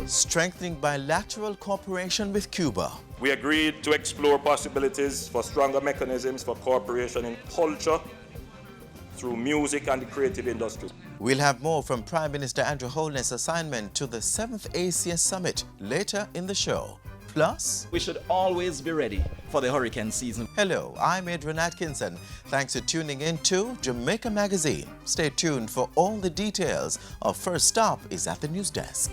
Strengthening bilateral cooperation with Cuba. We agreed to explore possibilities for stronger mechanisms for cooperation in culture through music and the creative industry. We'll have more from Prime Minister Andrew Holness' assignment to the 7th ACS Summit later in the show. Plus, we should always be ready for the hurricane season. Hello, I'm Adrian Atkinson. Thanks for tuning in to Jamaica Magazine. Stay tuned for all the details. Our first stop is at the news desk.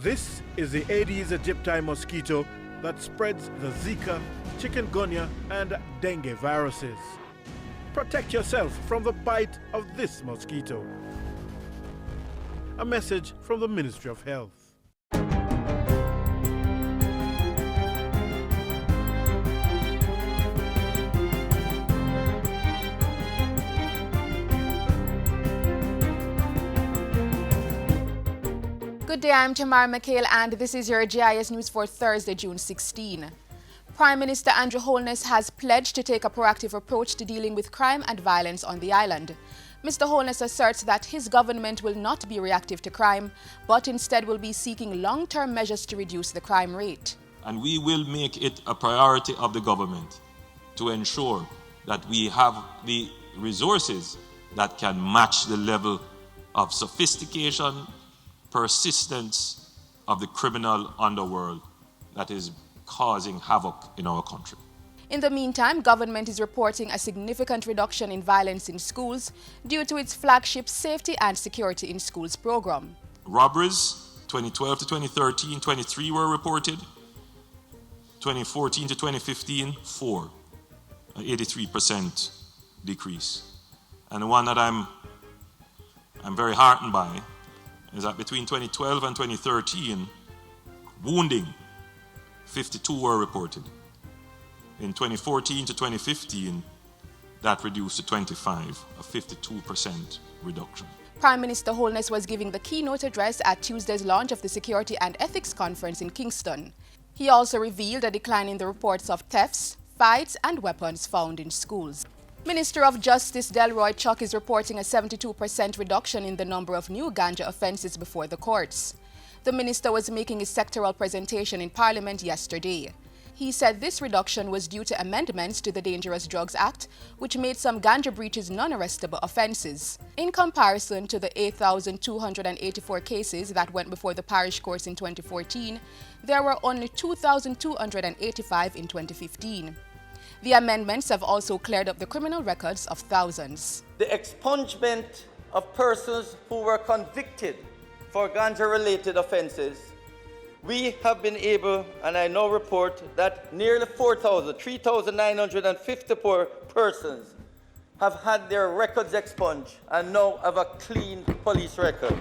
This is the Aedes aegypti mosquito that spreads the Zika, chikungunya, and dengue viruses. Protect yourself from the bite of this mosquito. A message from the Ministry of Health. Good day, I'm Tamara McHale and this is your GIS News for Thursday, June 16. Prime Minister Andrew Holness has pledged to take a proactive approach to dealing with crime and violence on the island. Mr. Holness asserts that his government will not be reactive to crime, but instead will be seeking long-term measures to reduce the crime rate. And we will make it a priority of the government to ensure that we have the resources that can match the level of sophistication, persistence of the criminal underworld that is causing havoc in our country. In the meantime, government is reporting a significant reduction in violence in schools due to its flagship Safety and Security in Schools program. Robberies 2012 to 2013, 23 were reported. 2014 to 2015, 4, an 83% decrease. And the one that I'm very heartened by is that between 2012 and 2013, wounding, 52 were reported. In 2014 to 2015, that reduced to 25, a 52% reduction. Prime Minister Holness was giving the keynote address at Tuesday's launch of the Security and Ethics Conference in Kingston. He also revealed a decline in the reports of thefts, fights, and weapons found in schools. Minister of Justice Delroy Chuck is reporting a 72% reduction in the number of new ganja offences before the courts. The minister was making his sectoral presentation in Parliament yesterday. He said this reduction was due to amendments to the Dangerous Drugs Act, which made some ganja breaches non-arrestable offences. In comparison to the 8,284 cases that went before the parish courts in 2014, there were only 2,285 in 2015. The amendments have also cleared up the criminal records of thousands. The expungement of persons who were convicted for ganja-related offences, we have been able, and I now report, that nearly 3,954 persons have had their records expunged and now have a clean police record.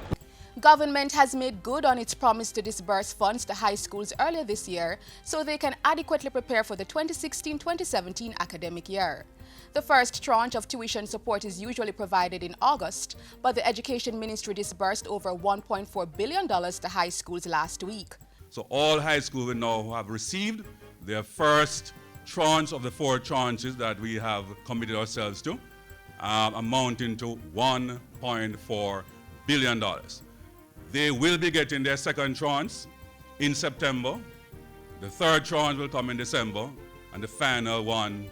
Government has made good on its promise to disburse funds to high schools earlier this year so they can adequately prepare for the 2016-2017 academic year. The first tranche of tuition support is usually provided in August, but the Education Ministry disbursed over $1.4 billion to high schools last week. So all high schools will now have received their first tranche of the 4 tranches that we have committed ourselves to, amounting to $1.4 billion. They will be getting their second tranche in September. The third tranche will come in December, and the final one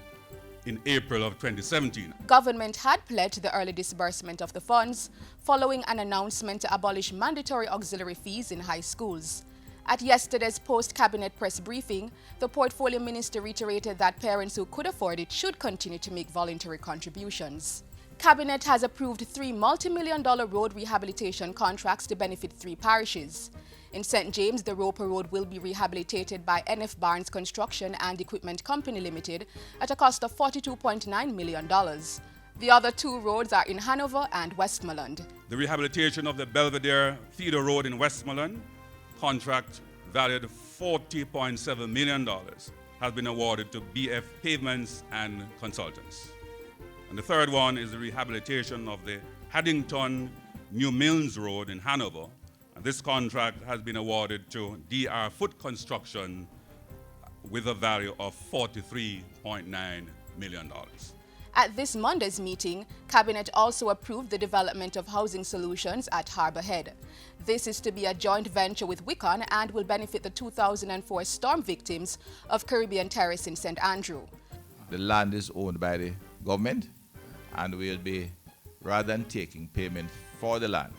in April of 2017. Government had pledged the early disbursement of the funds following an announcement to abolish mandatory auxiliary fees in high schools. At yesterday's post-cabinet press briefing, the portfolio minister reiterated that parents who could afford it should continue to make voluntary contributions. Cabinet has approved 3 multi-million-dollar road rehabilitation contracts to benefit 3 parishes. In St. James, the Roper Road will be rehabilitated by NF Barnes Construction and Equipment Company Limited at a cost of $42.9 million. The other 2 roads are in Hanover and Westmoreland. The rehabilitation of the Belvedere Theatre Road in Westmoreland, contract valued $40.7 million has been awarded to BF Pavements and Consultants. And the third one is the rehabilitation of the Haddington New Mills Road in Hanover. And this contract has been awarded to DR Foot Construction with a value of $43.9 million. At this Monday's meeting, Cabinet also approved the development of housing solutions at Harbour Head. This is to be a joint venture with Wicon and will benefit the 2004 storm victims of Caribbean Terrace in St. Andrew. The land is owned by the government, and we'll be, rather than taking payment for the land,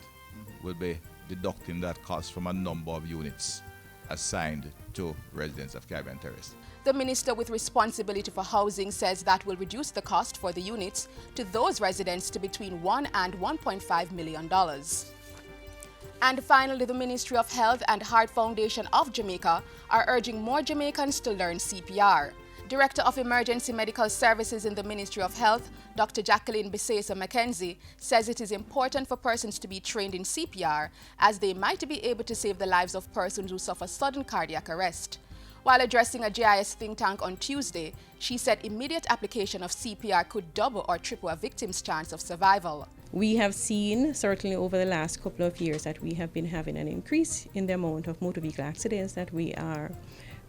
we'll be deducting that cost from a number of units assigned to residents of Caribbean Terrace. The minister with responsibility for housing says that will reduce the cost for the units to those residents to between $1 and $1.5 million. And finally, the Ministry of Health and Heart Foundation of Jamaica are urging more Jamaicans to learn CPR. Director of Emergency Medical Services in the Ministry of Health, Dr. Jacqueline Bisesa McKenzie, says it is important for persons to be trained in CPR as they might be able to save the lives of persons who suffer sudden cardiac arrest. While addressing a GIS think tank on Tuesday, she said immediate application of CPR could double or triple a victim's chance of survival. We have seen, certainly over the last couple of years, that we have been having an increase in the amount of motor vehicle accidents that we are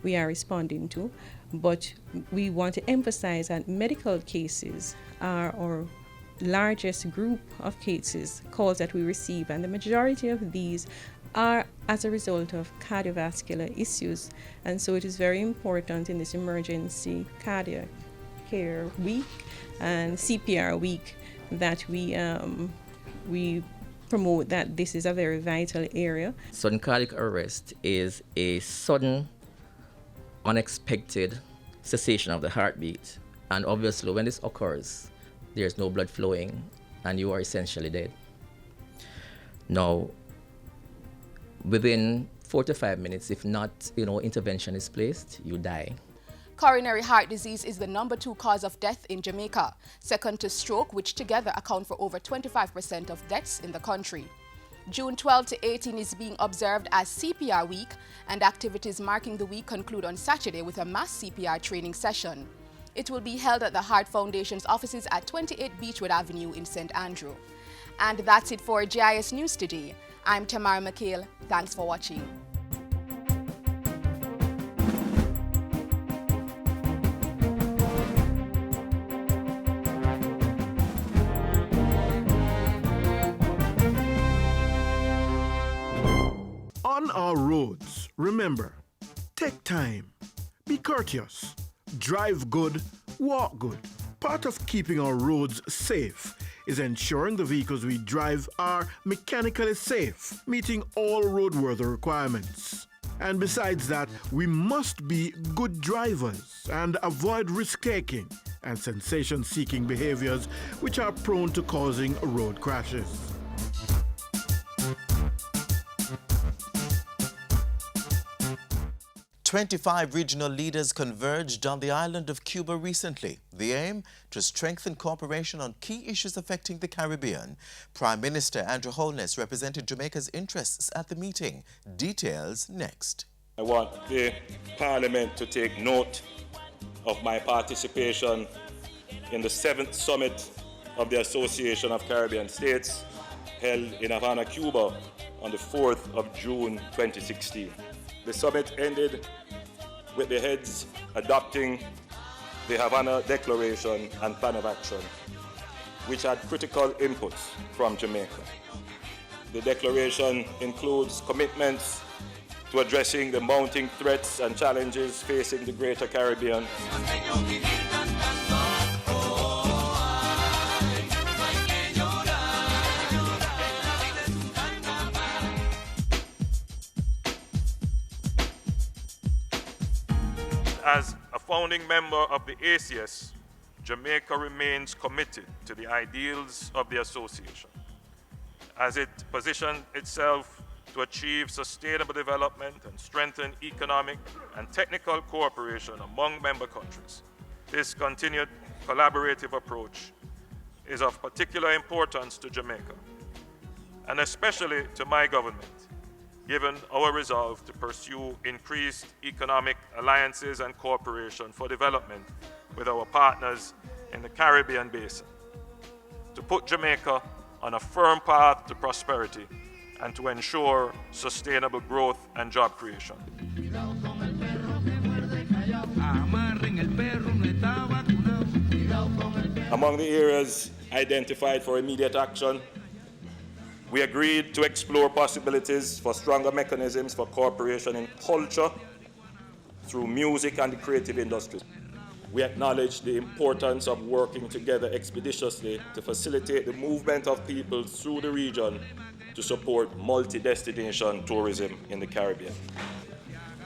responding to, but we want to emphasize that medical cases are our largest group of cases, calls that we receive, and the majority of these are as a result of cardiovascular issues. And so it is very important in this emergency cardiac care week and CPR week that we promote that this is a very vital area. Sudden cardiac arrest is a sudden, unexpected cessation of the heartbeat. And obviously when this occurs, there's no blood flowing and you are essentially dead. Now, within 4 to 5 minutes, if not, intervention is placed, you die. Coronary heart disease is the #2 cause of death in Jamaica, second to stroke, which together account for over 25% of deaths in the country. June 12 to 18 is being observed as CPR Week, and activities marking the week conclude on Saturday with a mass CPR training session. It will be held at the Heart Foundation's offices at 28 Beechwood Avenue in St. Andrew. And that's it for GIS News today. I'm Tamara McHale. Thanks for watching. On our roads, remember, take time, be courteous, drive good, walk good. Part of keeping our roads safe is ensuring the vehicles we drive are mechanically safe, meeting all roadworthy requirements. And besides that, we must be good drivers and avoid risk-taking and sensation-seeking behaviors which are prone to causing road crashes. 25 regional leaders converged on the island of Cuba recently. The aim? To strengthen cooperation on key issues affecting the Caribbean. Prime Minister Andrew Holness represented Jamaica's interests at the meeting. Details next. I want the Parliament to take note of my participation in the 7th Summit of the Association of Caribbean States held in Havana, Cuba on the 4th of June 2016. The summit ended with the heads adopting the Havana Declaration and Plan of Action, which had critical inputs from Jamaica. The declaration includes commitments to addressing the mounting threats and challenges facing the Greater Caribbean. As a founding member of the ACS, Jamaica remains committed to the ideals of the association as it positions itself to achieve sustainable development and strengthen economic and technical cooperation among member countries. This continued collaborative approach is of particular importance to Jamaica, and especially to my government, given our resolve to pursue increased economic alliances and cooperation for development with our partners in the Caribbean basin, to put Jamaica on a firm path to prosperity and to ensure sustainable growth and job creation. Among the areas identified for immediate action, we agreed to explore possibilities for stronger mechanisms for cooperation in culture through music and the creative industries. We acknowledge the importance of working together expeditiously to facilitate the movement of people through the region to support multi-destination tourism in the Caribbean.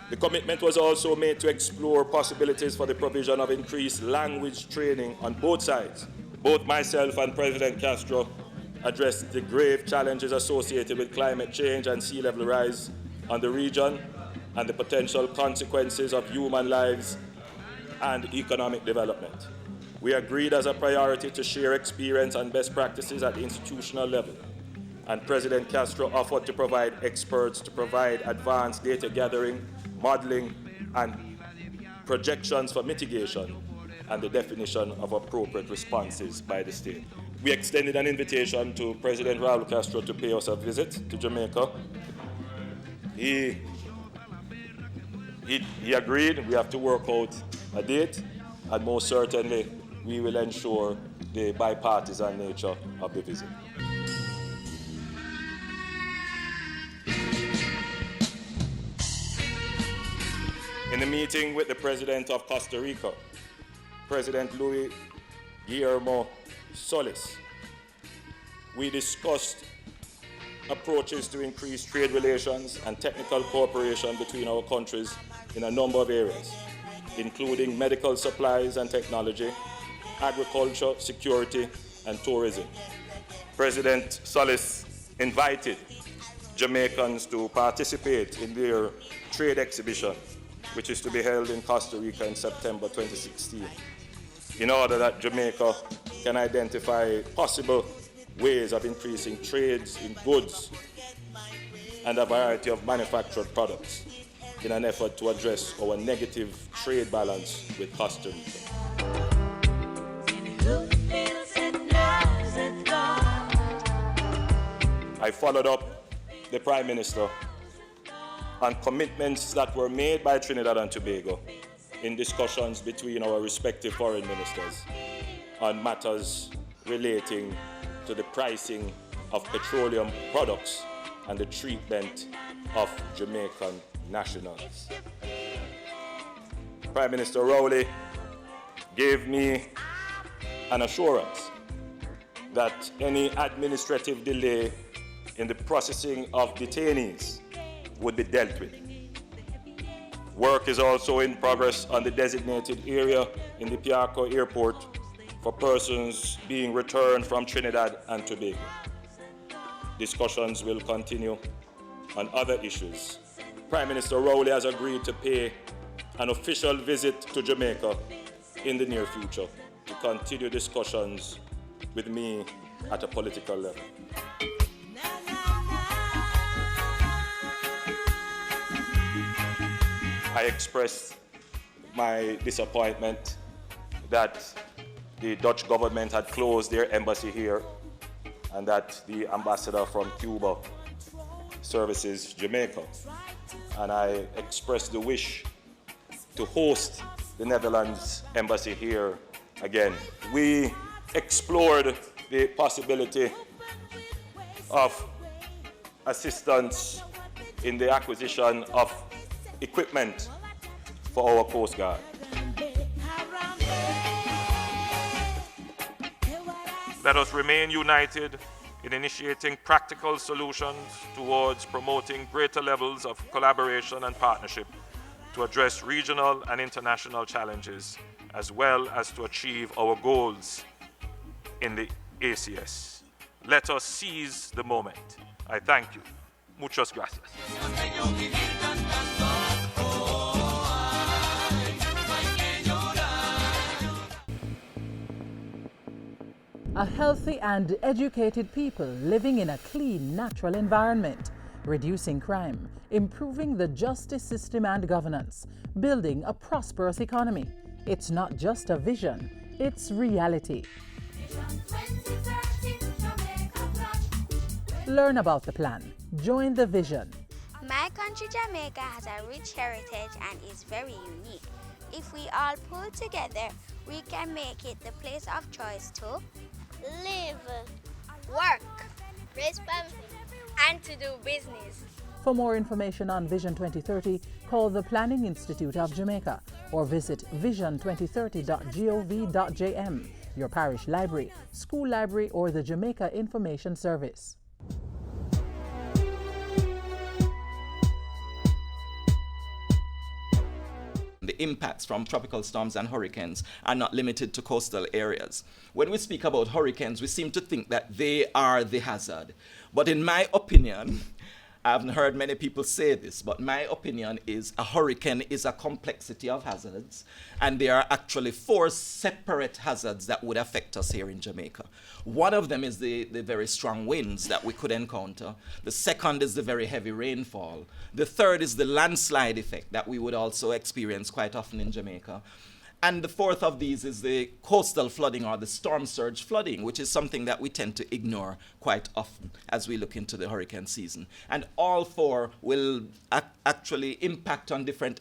The commitment was also made to explore possibilities for the provision of increased language training on both sides. Both myself and President Castro addressed the grave challenges associated with climate change and sea level rise on the region and the potential consequences of human lives and economic development. We agreed as a priority to share experience and best practices at the institutional level, and President Castro offered to provide experts to provide advanced data gathering, modeling, and projections for mitigation and the definition of appropriate responses by the state. We extended an invitation to President Raul Castro to pay us a visit to Jamaica. He agreed. We have to work out a date, and most certainly we will ensure the bipartisan nature of the visit. In the meeting with the President of Costa Rica, President Luis Guillermo Solis, we discussed approaches to increase trade relations and technical cooperation between our countries in a number of areas, including medical supplies and technology, agriculture, security, and tourism. President Solis invited Jamaicans to participate in their trade exhibition, which is to be held in Costa Rica in September 2016, in order that Jamaica can identify possible ways of increasing trades in goods and a variety of manufactured products in an effort to address our negative trade balance with Costa Rica. I followed up the Prime Minister on commitments that were made by Trinidad and Tobago in discussions between our respective foreign ministers on matters relating to the pricing of petroleum products and the treatment of Jamaican nationals. Prime Minister Rowley gave me an assurance that any administrative delay in the processing of detainees would be dealt with. Work is also in progress on the designated area in the Piarco Airport for persons being returned from Trinidad and Tobago. Discussions will continue on other issues. Prime Minister Rowley has agreed to pay an official visit to Jamaica in the near future to continue discussions with me at a political level. I expressed my disappointment that the Dutch government had closed their embassy here and that the ambassador from Cuba services Jamaica. And I expressed the wish to host the Netherlands embassy here again. We explored the possibility of assistance in the acquisition of equipment for our Coast Guard. Let us remain united in initiating practical solutions towards promoting greater levels of collaboration and partnership to address regional and international challenges, as well as to achieve our goals in the ACS. Let us seize the moment. I thank you. Muchas gracias. A healthy and educated people living in a clean, natural environment reducing crime, improving the justice system and governance, building a prosperous economy. It's not just a vision, it's reality. Learn about the plan. Join the vision. My country, Jamaica, has a rich heritage and is very unique. If we all pull together, we can make it the place of choice to live, work, raise family, and to do business. For more information on Vision 2030, call the Planning Institute of Jamaica or visit vision2030.gov.jm, your parish library, school library, or the Jamaica Information Service. The impacts from tropical storms and hurricanes are not limited to coastal areas. When we speak about hurricanes, we seem to think that they are the hazard. But in my opinion, I haven't heard many people say this, but my opinion is a hurricane is a complexity of hazards, and there are actually 4 separate hazards that would affect us here in Jamaica. One of them is the very strong winds that we could encounter. The second is the very heavy rainfall. The third is the landslide effect that we would also experience quite often in Jamaica. And the fourth of these is the coastal flooding or the storm surge flooding, which is something that we tend to ignore quite often as we look into the hurricane season. And all 4 will actually impact on different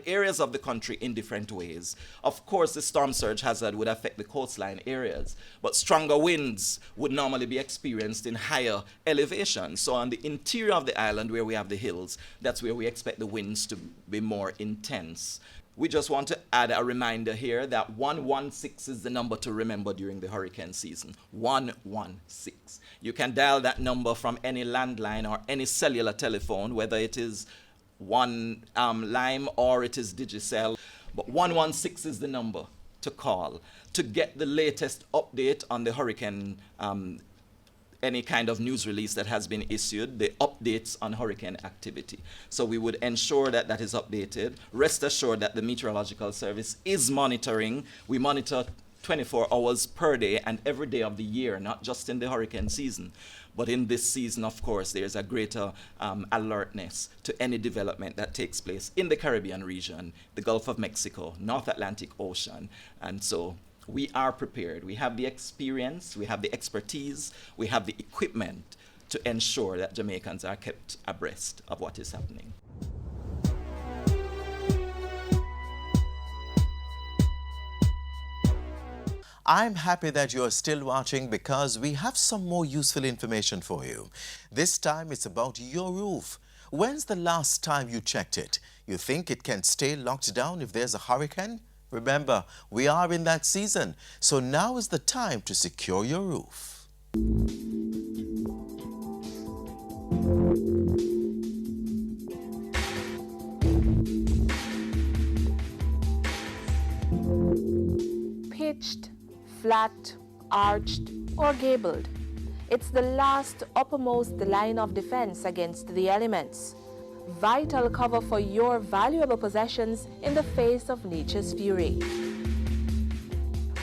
areas of the country in different ways. Of course, the storm surge hazard would affect the coastline areas, but stronger winds would normally be experienced in higher elevations. So on the interior of the island where we have the hills, that's where we expect the winds to be more intense. We just want to add a reminder here that 116 is the number to remember during the hurricane season. 116. You can dial that number from any landline or any cellular telephone, whether it is One Lime or it is Digicel. But 116 is the number to call to get the latest update on the hurricane, any kind of news release that has been issued, the updates on hurricane activity. So we would ensure that that is updated. Rest assured that the meteorological service is monitoring. We monitor 24 hours per day and every day of the year, not just in the hurricane season. But in this season, of course, there's a greater alertness to any development that takes place in the Caribbean region, the Gulf of Mexico, North Atlantic Ocean, and so we are prepared. We have the experience, we have the expertise, we have the equipment to ensure that Jamaicans are kept abreast of what is happening. I'm happy that you're still watching because we have some more useful information for you. This time it's about your roof. When's the last time you checked it? You think it can stay locked down if there's a hurricane? Remember, we are in that season, so now is the time to secure your roof. Pitched, flat, arched, or gabled. It's the last uppermost line of defense against the elements. Vital cover for your valuable possessions in the face of nature's fury.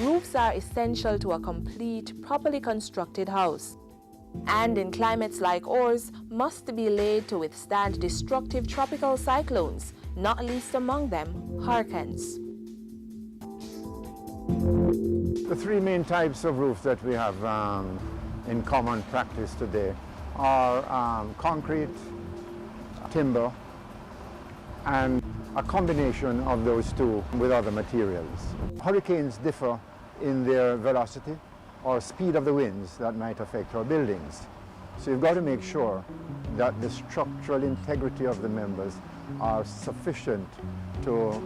Roofs are essential to a complete, properly constructed house, and in climates like ours, must be laid to withstand destructive tropical cyclones, not least among them, hurricanes. The 3 main types of roofs that we have in common practice today are concrete, timber, and a combination of those 2 with other materials. Hurricanes differ in their velocity or speed of the winds that might affect our buildings. So you've got to make sure that the structural integrity of the members are sufficient to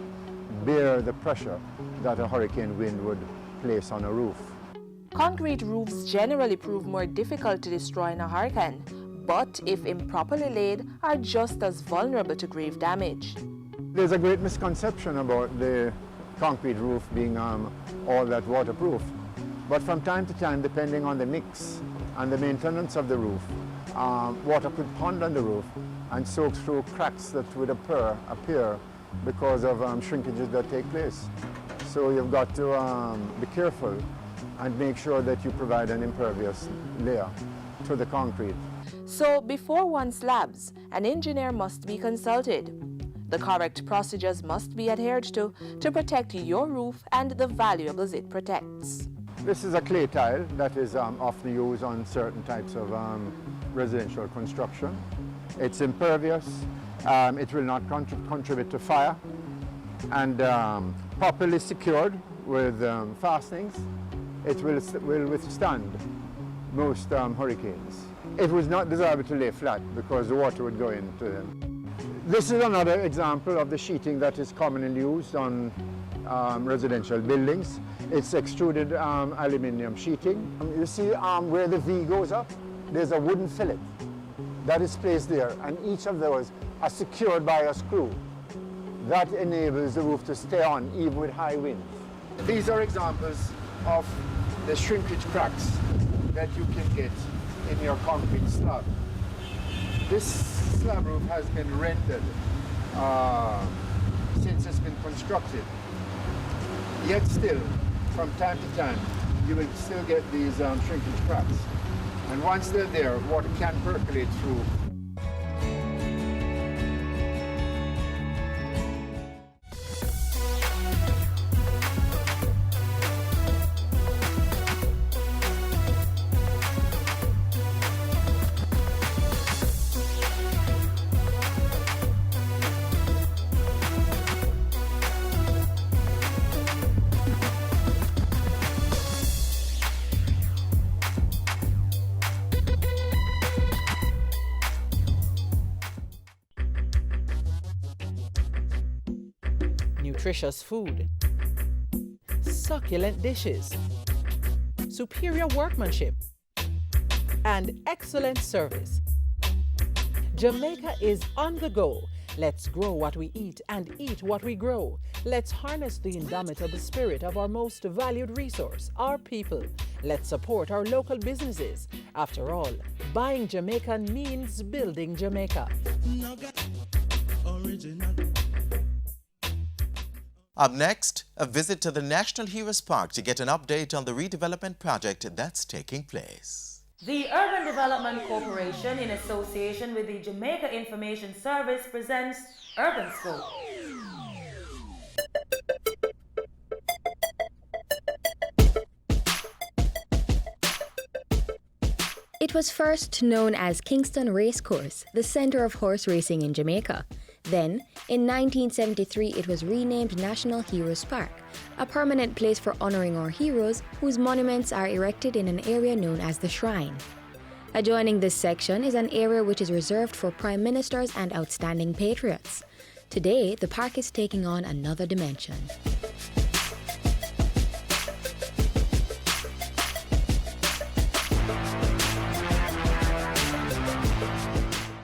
bear the pressure that a hurricane wind would place on a roof. Concrete roofs generally prove more difficult to destroy in a hurricane, but if improperly laid, are just as vulnerable to grave damage. There's a great misconception about the concrete roof being all that waterproof. But from time to time, depending on the mix and the maintenance of the roof, water could pond on the roof and soak through cracks that would appear because of shrinkages that take place. So you've got to be careful and make sure that you provide an impervious layer to the concrete. So before one slabs, an engineer must be consulted. The correct procedures must be adhered to protect your roof and the valuables it protects. This is a clay tile that is often used on certain types of residential construction. It's impervious, it will not contribute to fire, and properly secured with fastenings, it will withstand most hurricanes. It was not desired to lay flat because the water would go into them. This is another example of the sheeting that is commonly used on residential buildings. It's extruded aluminium sheeting. You see where the V goes up, there's a wooden fillet that is placed there, and each of those are secured by a screw. That enables the roof to stay on even with high winds. These are examples of the shrinkage cracks that you can get in your concrete slab. This slab roof has been rendered since it's been constructed. Yet still, from time to time, you will still get these shrinkage cracks. And once they're there, water can percolate through. Nutritious food, succulent dishes, superior workmanship, and excellent service. Jamaica is on the go. Let's grow what we eat and eat what we grow. Let's harness the indomitable spirit of our most valued resource, our people. Let's support our local businesses. After all, buying Jamaican means building Jamaica. Up next, a visit to the National Heroes Park to get an update on the redevelopment project that's taking place. The Urban Development Corporation, in association with the Jamaica Information Service, presents Urban Scope. It was first known as Kingston Racecourse, the center of horse racing in Jamaica. Then, in 1973, it was renamed National Heroes Park, a permanent place for honoring our heroes whose monuments are erected in an area known as the Shrine. Adjoining this section is an area which is reserved for prime ministers and outstanding patriots. Today, the park is taking on another dimension.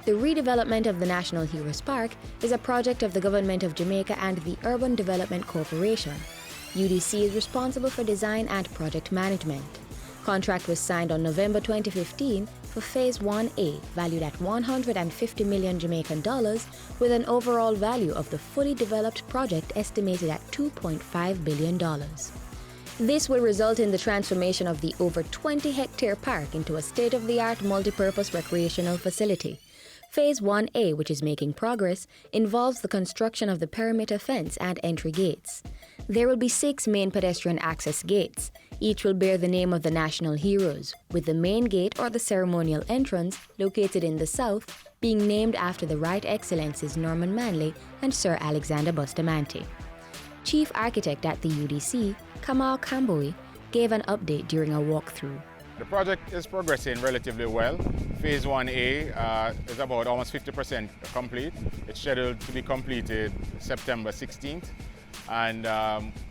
The redevelopment of the National Heroes Park is a project of the Government of Jamaica and the Urban Development Corporation. UDC is responsible for design and project management. Contract was signed on November 2015 for Phase 1A, valued at 150 million Jamaican dollars, with an overall value of the fully developed project estimated at $2.5 billion. This will result in the transformation of the over 20-hectare park into a state-of-the-art multipurpose recreational facility. Phase 1A, which is making progress, involves the construction of the perimeter fence and entry gates. There will be 6 main pedestrian access gates. Each will bear the name of the national heroes, with the main gate or the ceremonial entrance, located in the south, being named after the Right Excellencies Norman Manley and Sir Alexander Bustamante. Chief Architect at the UDC, Kamal Kamboui, gave an update during a walkthrough. The project is progressing relatively well. Phase 1A is about almost 50% complete. It's scheduled to be completed September 16th. And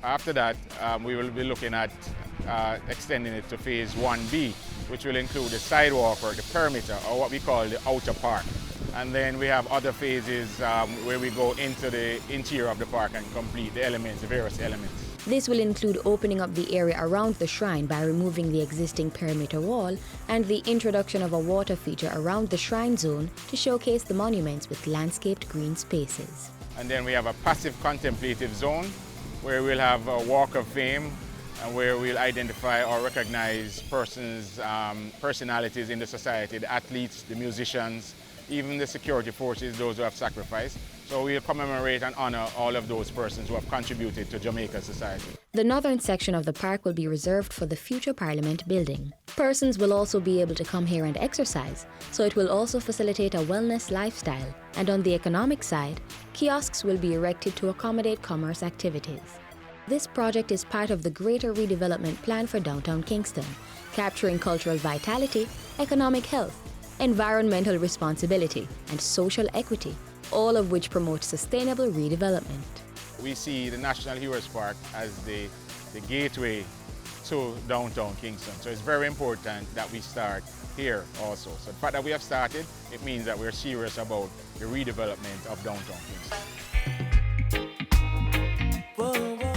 after that, we will be looking at extending it to Phase 1B, which will include the sidewalk or the perimeter, or what we call the outer park. And then we have other phases where we go into the interior of the park and complete the elements, the various elements. This will include opening up the area around the shrine by removing the existing perimeter wall and the introduction of a water feature around the shrine zone to showcase the monuments with landscaped green spaces. And then we have a passive contemplative zone where we'll have a walk of fame and where we'll identify or recognize personalities in the society, the athletes, the musicians, even the security forces, those who have sacrificed. So we'll commemorate and honor all of those persons who have contributed to Jamaica's society. The northern section of the park will be reserved for the future Parliament building. Persons will also be able to come here and exercise, so it will also facilitate a wellness lifestyle. And on the economic side, kiosks will be erected to accommodate commerce activities. This project is part of the greater redevelopment plan for downtown Kingston, capturing cultural vitality, economic health, environmental responsibility, and social equity, all of which promote sustainable redevelopment. We see the National Heroes Park as the gateway to downtown Kingston. So it's very important that we start here also. So the fact that we have started, it means that we're serious about the redevelopment of downtown Kingston.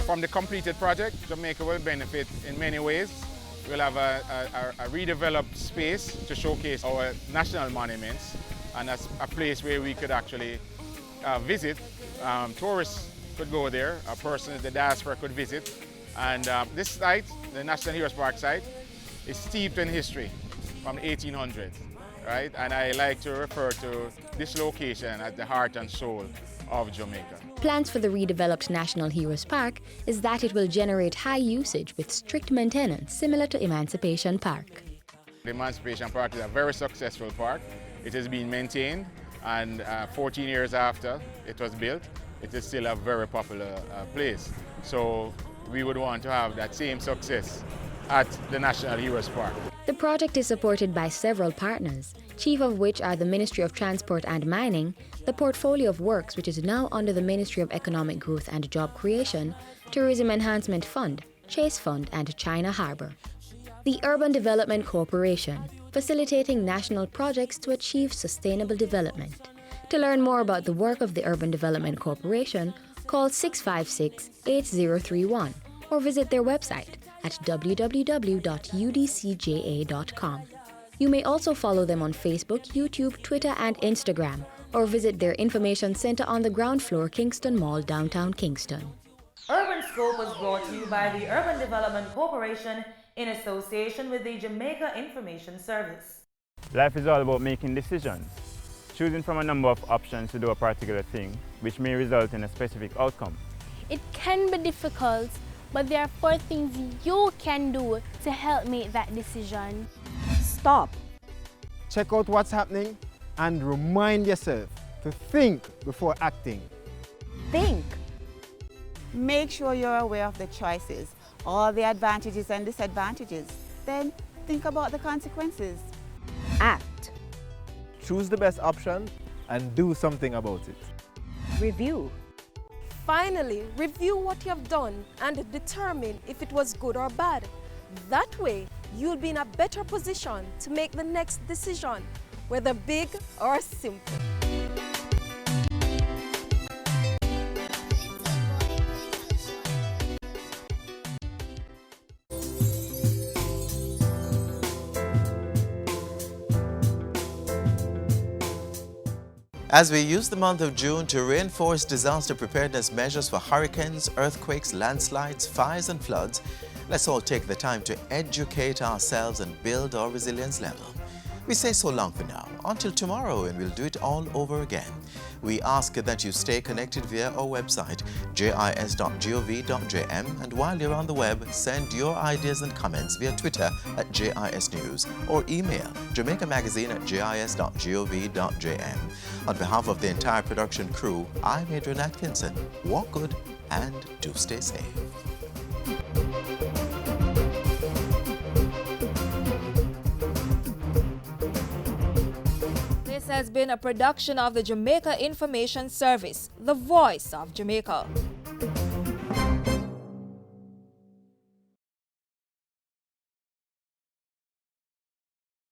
From the completed project, Jamaica will benefit in many ways. We'll have a redeveloped space to showcase our national monuments, and that's a place where we could actually visit. Tourists could go there, persons, the diaspora could visit. And this site, the National Heroes Park site, is steeped in history from the 1800s, right? And I like to refer to this location as the heart and soul of Jamaica. Plans for the redeveloped National Heroes Park is that it will generate high usage with strict maintenance, similar to Emancipation Park. The Emancipation Park is a very successful park. It has been maintained, and 14 years after it was built, it is still a very popular place. So we would want to have that same success at the National Heroes Park. The project is supported by several partners, chief of which are the Ministry of Transport and Mining, the Portfolio of Works, which is now under the Ministry of Economic Growth and Job Creation, Tourism Enhancement Fund, Chase Fund, and China Harbour. The Urban Development Corporation, facilitating national projects to achieve sustainable development. To learn more about the work of the Urban Development Corporation, call 656-8031 or visit their website at www.udcja.com. You may also follow them on Facebook, YouTube, Twitter, and Instagram, or visit their information center on the ground floor, Kingston Mall, downtown Kingston. Urban Scope was brought to you by the Urban Development Corporation in association with the Jamaica Information Service. Life is all about making decisions, choosing from a number of options to do a particular thing, which may result in a specific outcome. It can be difficult, but there are 4 things you can do to help make that decision. Stop. Check out what's happening and remind yourself to think before acting. Think. Make sure you're aware of the choices, all the advantages and disadvantages. Then think about the consequences. Act. Choose the best option and do something about it. Review. Finally, review what you have done and determine if it was good or bad. That way, you'll be in a better position to make the next decision, whether big or simple. As we use the month of June to reinforce disaster preparedness measures for hurricanes, earthquakes, landslides, fires and floods, let's all take the time to educate ourselves and build our resilience level. We say so long for now, until tomorrow, and we'll do it all over again. We ask that you stay connected via our website, jis.gov.jm, and while you're on the web, send your ideas and comments via Twitter at JIS News or email jamaicamagazine@jis.gov.jm. On behalf of the entire production crew, I'm Adrian Atkinson. Walk good and do stay safe. This has been a production of the Jamaica Information Service, the voice of Jamaica.